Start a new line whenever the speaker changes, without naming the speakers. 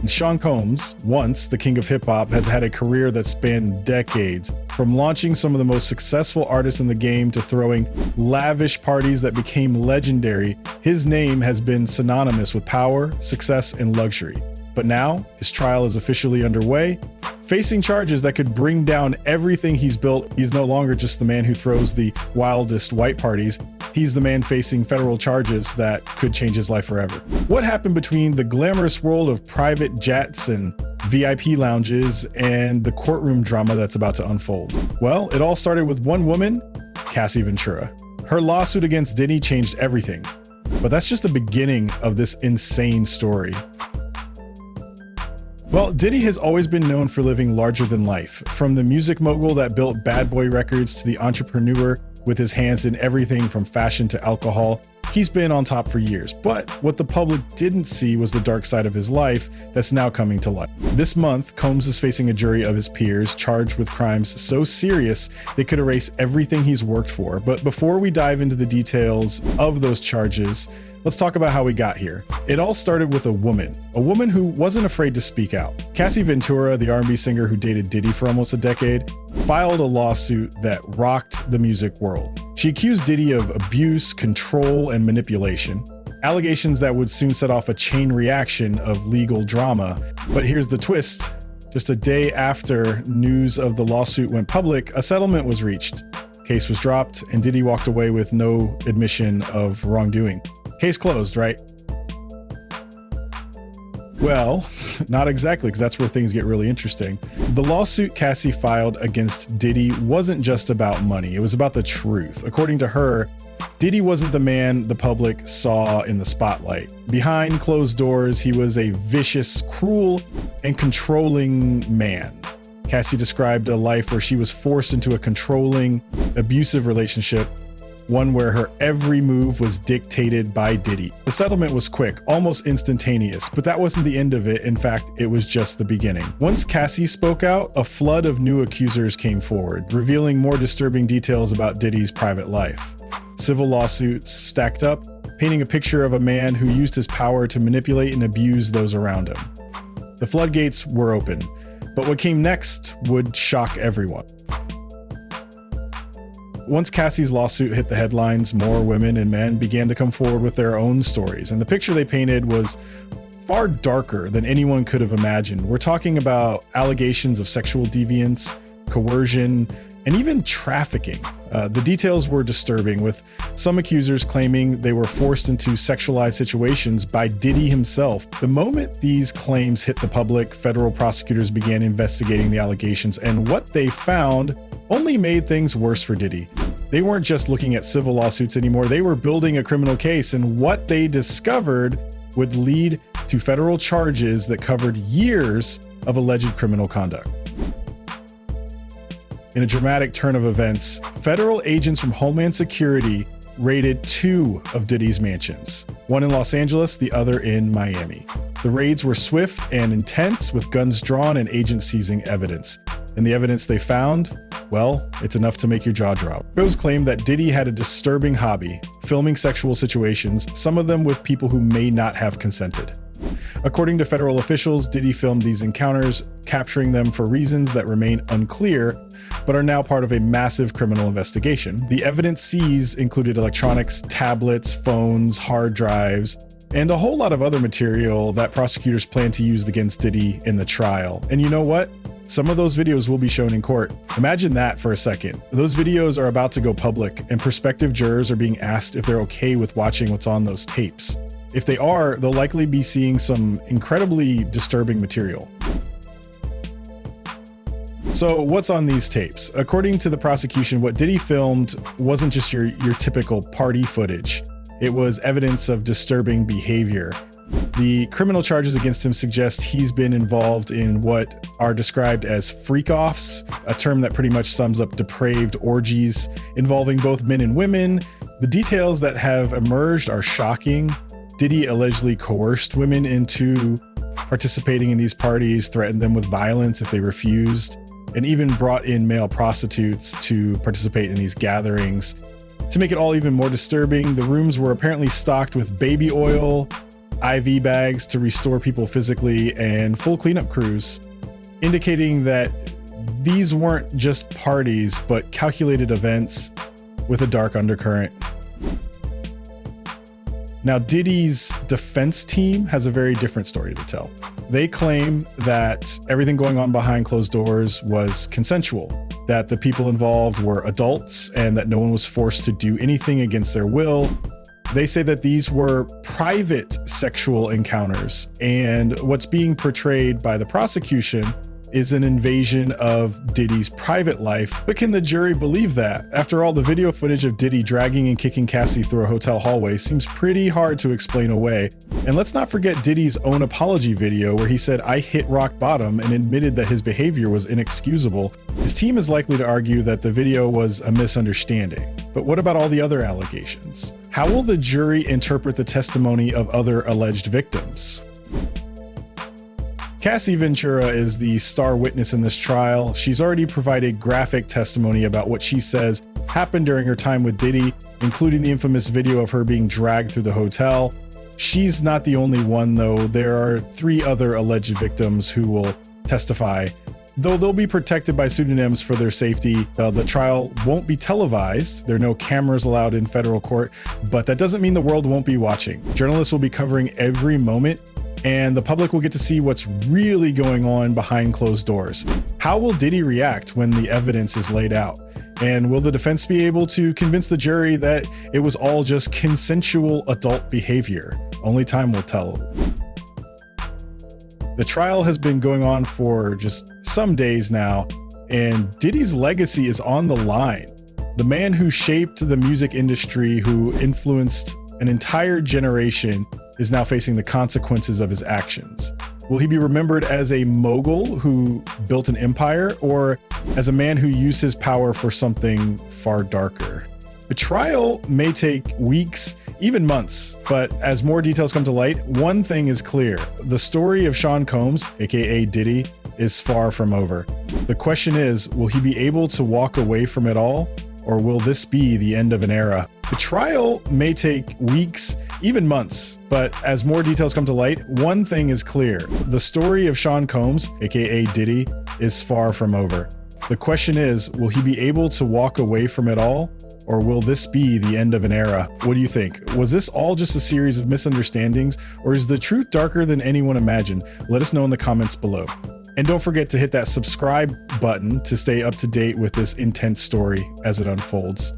And Sean Combs, once the king of hip-hop, has had a career that spanned decades, from launching some of the most successful artists in the game to throwing lavish parties that became legendary. His name has been synonymous with power, success, and luxury. But now, his trial is officially underway. Facing charges that could bring down everything he's built, he's no longer just the man who throws the wildest white parties. He's the man facing federal charges that could change his life forever. What happened between the glamorous world of private jets and VIP lounges and the courtroom drama that's about to unfold? Well, it all started with one woman, Cassie Ventura. Her lawsuit against Diddy changed everything. But that's just the beginning of this insane story. Well, Diddy has always been known for living larger than life. From the music mogul that built Bad Boy Records to the entrepreneur with his hands in everything from fashion to alcohol, he's been on top for years. But what the public didn't see was the dark side of his life that's now coming to light. This month, Combs is facing a jury of his peers charged with crimes so serious they could erase everything he's worked for. But before we dive into the details of those charges, let's talk about how we got here. It all started with a woman who wasn't afraid to speak out. Cassie Ventura, the R&B singer who dated Diddy for almost a decade, filed a lawsuit that rocked the music world. She accused Diddy of abuse, control, and manipulation, allegations that would soon set off a chain reaction of legal drama. But here's the twist. Just a day after news of the lawsuit went public, a settlement was reached. Case was dropped, and Diddy walked away with no admission of wrongdoing. Case closed, right? Well, not exactly, because that's where things get really interesting. The lawsuit Cassie filed against Diddy wasn't just about money. It was about the truth. According to her, Diddy wasn't the man the public saw in the spotlight. Behind closed doors, he was a vicious, cruel, and controlling man. Cassie described a life where she was forced into a controlling, abusive relationship, one where her every move was dictated by Diddy. The settlement was quick, almost instantaneous, but that wasn't the end of it. In fact, it was just the beginning. Once Cassie spoke out, a flood of new accusers came forward, revealing more disturbing details about Diddy's private life. Civil lawsuits stacked up, painting a picture of a man who used his power to manipulate and abuse those around him. The floodgates were open, but what came next would shock everyone. Once Cassie's lawsuit hit the headlines, more women and men began to come forward with their own stories, and the picture they painted was far darker than anyone could have imagined. We're talking about allegations of sexual deviance, coercion, and even trafficking. The details were disturbing, with some accusers claiming they were forced into sexualized situations by Diddy himself. The moment these claims hit the public, federal prosecutors began investigating the allegations, and what they found only made things worse for Diddy. They weren't just looking at civil lawsuits anymore, they were building a criminal case, and what they discovered would lead to federal charges that covered years of alleged criminal conduct. In a dramatic turn of events, federal agents from Homeland Security raided two of Diddy's mansions, one in Los Angeles, the other in Miami. The raids were swift and intense, with guns drawn and agents seizing evidence. And the evidence they found, well, it's enough to make your jaw drop. Those claim that Diddy had a disturbing hobby, filming sexual situations, some of them with people who may not have consented. According to federal officials, Diddy filmed these encounters, capturing them for reasons that remain unclear, but are now part of a massive criminal investigation. The evidence seized included electronics, tablets, phones, hard drives, and a whole lot of other material that prosecutors plan to use against Diddy in the trial. And you know what? Some of those videos will be shown in court. Imagine that for a second. Those videos are about to go public, and prospective jurors are being asked if they're okay with watching what's on those tapes. If they are, they'll likely be seeing some incredibly disturbing material. So what's on these tapes? According to the prosecution, what Diddy filmed wasn't just your typical party footage. It was evidence of disturbing behavior. The criminal charges against him suggest he's been involved in what are described as freak-offs, a term that pretty much sums up depraved orgies involving both men and women. The details that have emerged are shocking. Diddy allegedly coerced women into participating in these parties, threatened them with violence if they refused, and even brought in male prostitutes to participate in these gatherings. To make it all even more disturbing, the rooms were apparently stocked with baby oil, IV bags to restore people physically, and full cleanup crews, indicating that these weren't just parties, but calculated events with a dark undercurrent. Now, Diddy's defense team has a very different story to tell. They claim that everything going on behind closed doors was consensual, that the people involved were adults, and that no one was forced to do anything against their will. They say that these were private sexual encounters, and what's being portrayed by the prosecution is an invasion of Diddy's private life. But can the jury believe that? After all, the video footage of Diddy dragging and kicking Cassie through a hotel hallway seems pretty hard to explain away. And let's not forget Diddy's own apology video where he said, "I hit rock bottom," and admitted that his behavior was inexcusable. His team is likely to argue that the video was a misunderstanding. But what about all the other allegations? How will the jury interpret the testimony of other alleged victims? Cassie Ventura is the star witness in this trial. She's already provided graphic testimony about what she says happened during her time with Diddy, including the infamous video of her being dragged through the hotel. She's not the only one, though. There are 3 other alleged victims who will testify. Though they'll be protected by pseudonyms for their safety, the trial won't be televised. There are no cameras allowed in federal court, but that doesn't mean the world won't be watching. Journalists will be covering every moment, and the public will get to see what's really going on behind closed doors. How will Diddy react when the evidence is laid out? And will the defense be able to convince the jury that it was all just consensual adult behavior? Only time will tell. The trial has been going on for just some days now, and Diddy's legacy is on the line. The man who shaped the music industry, who influenced an entire generation, is now facing the consequences of his actions. Will he be remembered as a mogul who built an empire, or as a man who used his power for something far darker? The trial may take weeks, even months, but as more details come to light, one thing is clear. The story of Sean Combs, aka Diddy, is far from over. The question is, will he be able to walk away from it all, or will this be the end of an era? The trial may take weeks, even months, but as more details come to light, one thing is clear. The story of Sean Combs, aka Diddy, is far from over. The question is, will he be able to walk away from it all, or will this be the end of an era? What do you think? Was this all just a series of misunderstandings, or is the truth darker than anyone imagined? Let us know in the comments below. And don't forget to hit that subscribe button to stay up to date with this intense story as it unfolds.